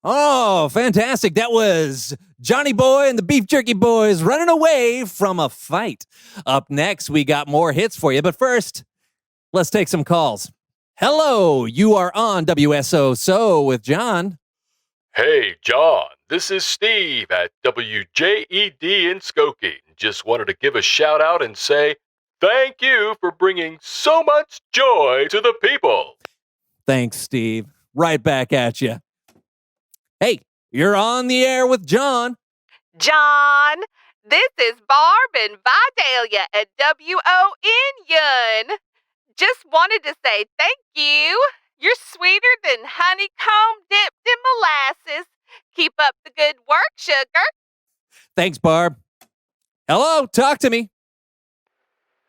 Oh, fantastic. That was Johnny Boy and the Beef Jerky Boys running away from a fight. Up next, we got more hits for you. But first, let's take some calls. Hello, you are on WSO with John. Hey, John, this is Steve at WJED in Skokie. Just wanted to give a shout out and say thank you for bringing so much joy to the people. Thanks, Steve. Right back at you. Hey, you're on the air with John. John, this is Barb and Vidalia at WON. Just wanted to say thank you. You're sweeter than honeycomb dipped in molasses. Keep up the good work, sugar. Thanks, Barb. Hello, talk to me.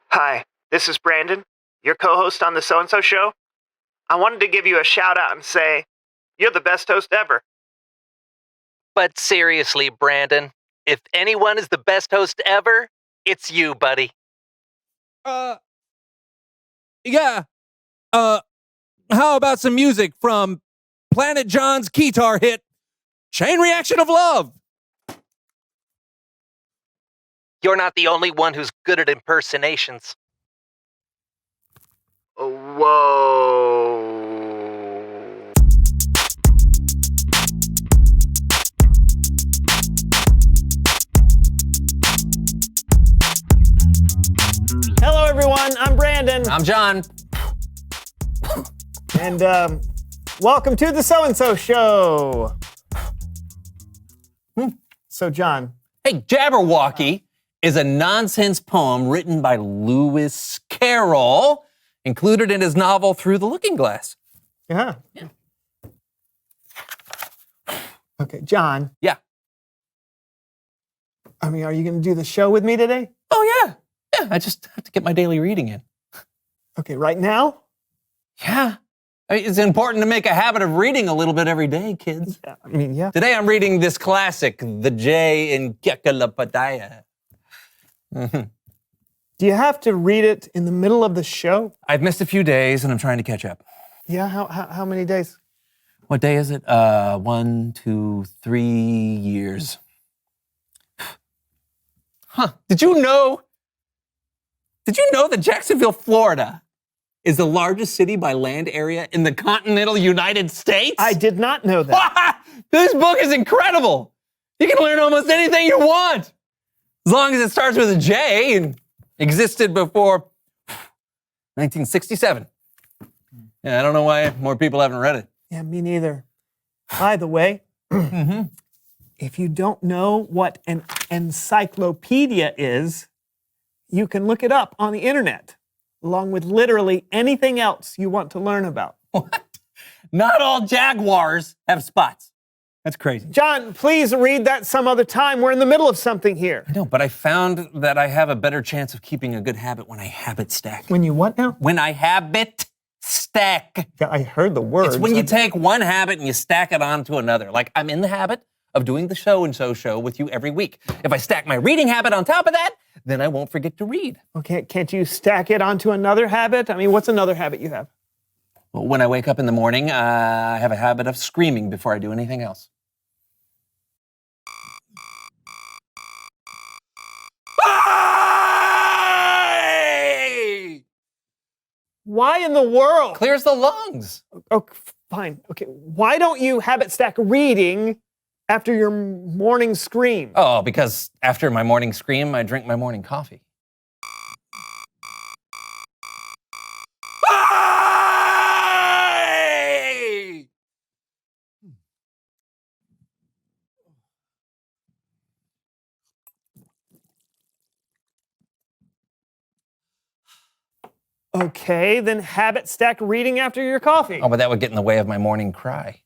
Hi, this is Brandon, your co-host on the So-and-So Show. I wanted to give you a shout out and say, you're the best host ever. But seriously, Brandon, if anyone is the best host ever, it's you, buddy. Yeah. How about some music from Planet John's guitar hit, Chain Reaction of Love? You're not the only one who's good at impersonations. Whoa. Hello, everyone. I'm Brandon. I'm John. And welcome to the So-and-So Show. So, John. Hey, Jabberwocky is a nonsense poem written by Lewis Carroll, included in his novel Through the Looking Glass. Yeah. Okay, John. Yeah. I mean, are you going to do the show with me today? Oh, yeah. Yeah, I just have to get my daily reading in. Okay, right now? Yeah. I mean, it's important to make a habit of reading a little bit every day, kids. Yeah. Today I'm reading this classic, The Jay in Kekalapadaya. Do you have to read it in the middle of the show? I've missed a few days and I'm trying to catch up. Yeah, how many days? What day is it? 1, 2, 3 years. Huh. Did you know that Jacksonville, Florida is the largest city by land area in the continental United States? I did not know that. This book is incredible. You can learn almost anything you want, as long as it starts with a J and existed before 1967. Yeah, I don't know why more people haven't read it. Yeah, me neither. By the way, if you don't know what an encyclopedia is, you can look it up on the internet, along with literally anything else you want to learn about. What? Not all jaguars have spots. That's crazy. John, please read that some other time. We're in the middle of something here. I know, but I found that I have a better chance of keeping a good habit when I habit stack. When you what now? When I habit stack. Yeah, I heard the words. It's when you take one habit and you stack it onto another. Like, I'm in the habit of doing the So-and-So Show with you every week. If I stack my reading habit on top of that, then I won't forget to read. Okay, can't you stack it onto another habit? I mean, what's another habit you have? Well, when I wake up in the morning, I have a habit of screaming before I do anything else. Why in the world? Clears the lungs. Oh, fine. Okay, why don't you habit stack reading after your morning scream? Oh, because after my morning scream, I drink my morning coffee. Okay, then habit stack reading after your coffee. Oh, but that would get in the way of my morning cry.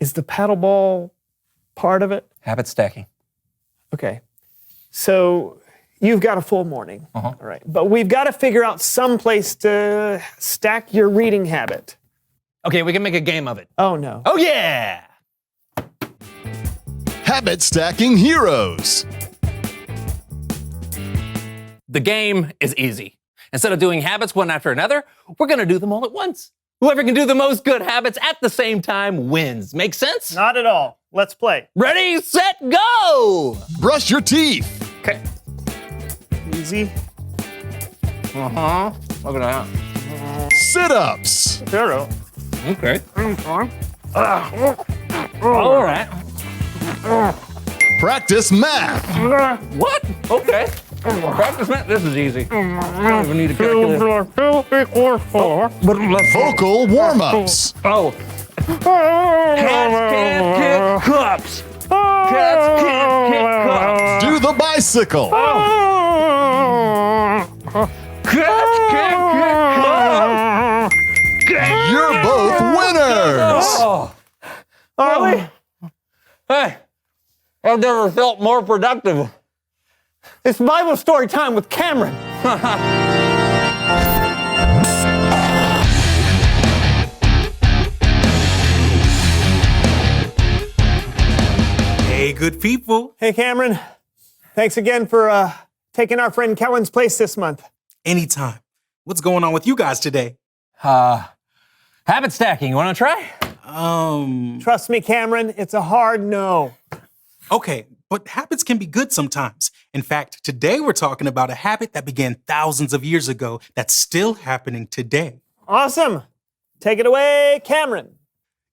Is the paddle ball part of it? Habit stacking. Okay. So you've got a full morning. Uh-huh. All right. But we've got to figure out some place to stack your reading habit. Okay, we can make a game of it. Oh, no. Oh, yeah! Habit Stacking Heroes. The game is easy. Instead of doing habits one after another, we're going to do them all at once. Whoever can do the most good habits at the same time wins. Make sense? Not at all. Let's play. Ready, set, go! Brush your teeth. Okay. Easy. Uh-huh. Look at that. Sit-ups. Zero. Okay. All right. Practice math. What? Okay. Practice math. This is easy. I don't even need a calculator. 2 = 4. Vocal warm-ups. Oh. Cats can't kick cups. Cats can't kick cups. Do the bicycle. Cats can't kick cups. You're both winners. Oh. Really? Hey, I've never felt more productive. It's Bible story time with Cameron. Hey, good people. Hey, Cameron. Thanks again for taking our friend Kellen's place this month. Anytime. What's going on with you guys today? Habit stacking. You want to try? Trust me, Cameron, it's a hard no. Okay, but habits can be good sometimes. In fact, today we're talking about a habit that began thousands of years ago that's still happening today. Awesome. Take it away, Cameron.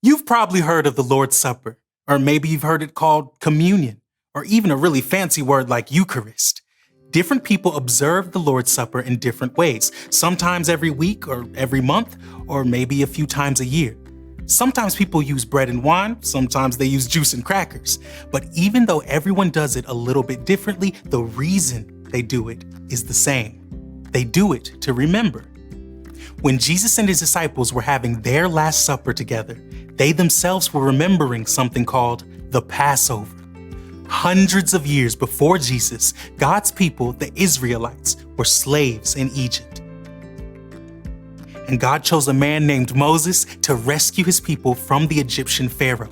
You've probably heard of the Lord's Supper, or maybe you've heard it called communion, or even a really fancy word like Eucharist. Different people observe the Lord's Supper in different ways, sometimes every week or every month, or maybe a few times a year. Sometimes people use bread and wine, sometimes they use juice and crackers. But even though everyone does it a little bit differently, the reason they do it is the same. They do it to remember. When Jesus and his disciples were having their Last Supper together, they themselves were remembering something called the Passover. Hundreds of years before Jesus, God's people, the Israelites, were slaves in Egypt. And God chose a man named Moses to rescue his people from the Egyptian Pharaoh.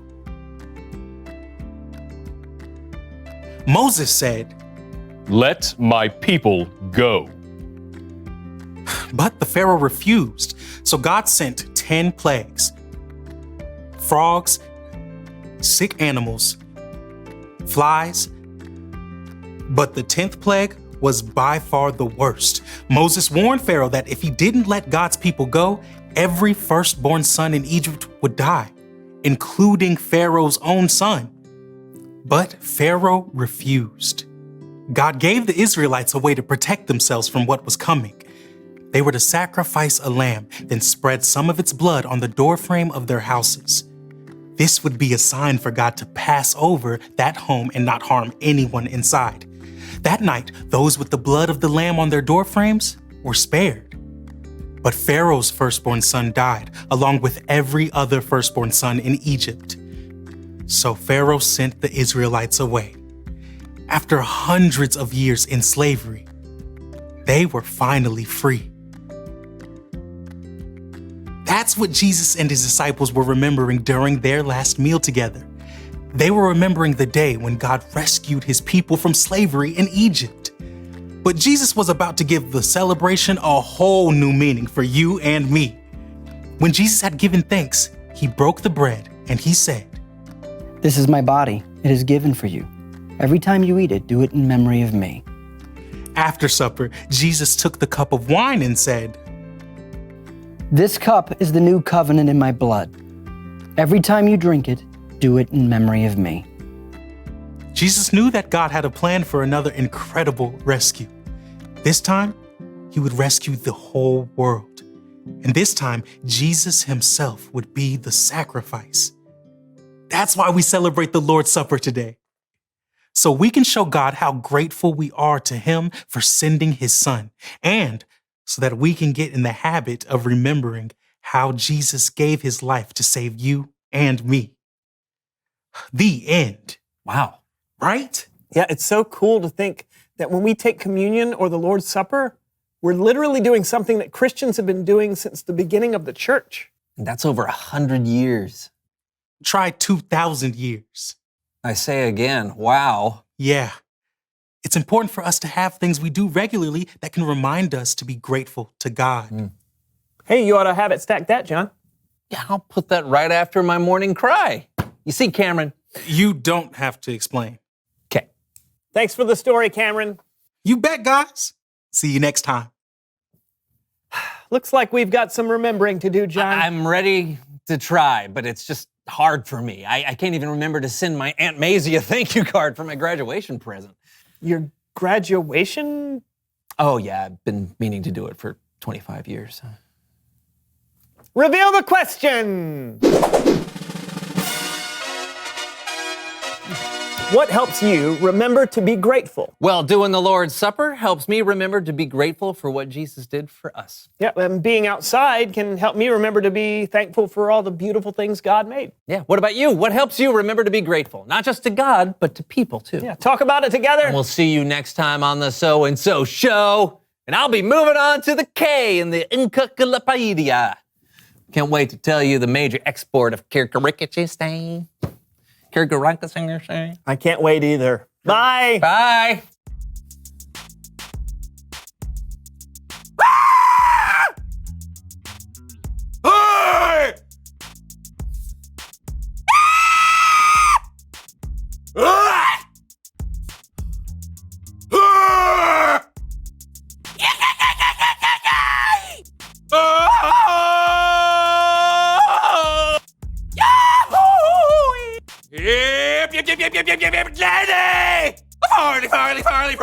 Moses said, Let my people go. but the Pharaoh refused, so God sent 10 plagues: frogs, sick animals, flies. But the 10th plague was by far the worst. Moses warned Pharaoh that if he didn't let God's people go, every firstborn son in Egypt would die, including Pharaoh's own son. But Pharaoh refused. God gave the Israelites a way to protect themselves from what was coming. They were to sacrifice a lamb, then spread some of its blood on the doorframe of their houses. This would be a sign for God to pass over that home and not harm anyone inside. That night, those with the blood of the lamb on their doorframes were spared. But Pharaoh's firstborn son died, along with every other firstborn son in Egypt. So Pharaoh sent the Israelites away. After hundreds of years in slavery, they were finally free. That's what Jesus and his disciples were remembering during their last meal together. They were remembering the day when God rescued his people from slavery in Egypt. But Jesus was about to give the celebration a whole new meaning for you and me. When Jesus had given thanks, he broke the bread and he said, This is my body. It is given for you. Every time you eat it, do it in memory of me. After supper, Jesus took the cup of wine and said, This cup is the new covenant in my blood. Every time you drink it, do it in memory of me. Jesus knew that God had a plan for another incredible rescue. This time, he would rescue the whole world. And this time, Jesus himself would be the sacrifice. That's why we celebrate the Lord's Supper today. So we can show God how grateful we are to him for sending his son, and so that we can get in the habit of remembering how Jesus gave his life to save you and me. The end, Wow. right? Yeah, it's so cool to think that when we take communion or the Lord's Supper, we're literally doing something that Christians have been doing since the beginning of the church. And that's over 100 years. Try 2,000 years. I say again, wow. Yeah. It's important for us to have things we do regularly that can remind us to be grateful to God. Hey, you ought to have it stack that, John. Yeah, I'll put that right after my morning cry. You see, Cameron. You don't have to explain. Okay. Thanks for the story, Cameron. You bet, guys. See you next time. Looks like we've got some remembering to do, John. I'm ready to try, but it's just hard for me. I can't even remember to send my Aunt Maisie a thank you card for my graduation present. Your graduation? Oh, yeah, I've been meaning to do it for 25 years. Reveal the question. What helps you remember to be grateful? Well, doing the Lord's Supper helps me remember to be grateful for what Jesus did for us. Yeah, and being outside can help me remember to be thankful for all the beautiful things God made. Yeah, what about you? What helps you remember to be grateful? Not just to God, but to people too. Yeah, talk about it together. And we'll see you next time on the So-and-So Show. And I'll be moving on to the K in the Encyclopedia. Can't wait to tell you the major export of Kirkarikachistain. Kirkarakasingers. I can't wait either. Bye. Bye. Lady! Farley!